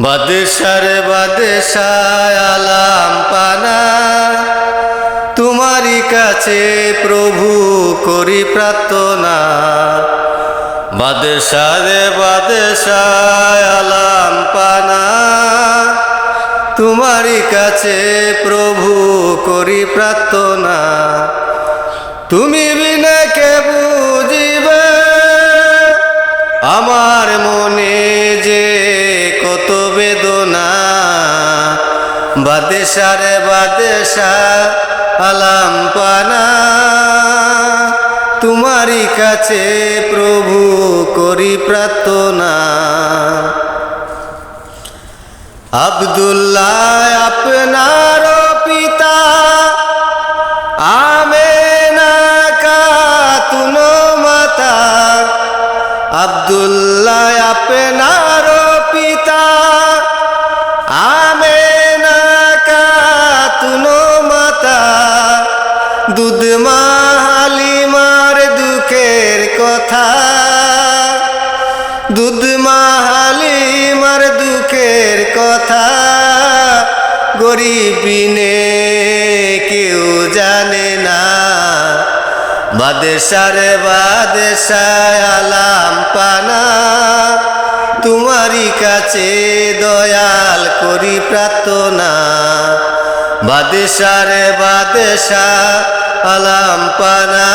বাদশারে বাদশাহ আলাম পানা, তোমারই কাছে প্রভু করি প্রার্থনা। বাদশারে বাদশাহ আলাম পানা, তোমারই কাছে প্রভু করি প্রার্থনা। তুমি বিনা কে বুঝিবে আমার মনে যে কত বেদনা। বাদশারে বাদশাহ আলাম পানা, তোমারই কাছে প্রভু করি প্রার্থনা। আব্দুল্লাহ আপনার পিতা, আমেনা খাতুন মাতা। আব্দুল্লাহ আপনার পিতা, আমেনা খাতুন মাতা। দুধ মা হালিমার দুঃখের কথা, দুধ মা হালিমার দুঃখের কথা। গরিব বিনে কেউ জানে না। বাদশারে বাদশাহ আলাম পানা, তোমারই কাছে দয়াল করি প্রার্থনা। বাদশারে বাদশাহ আলাম পানা।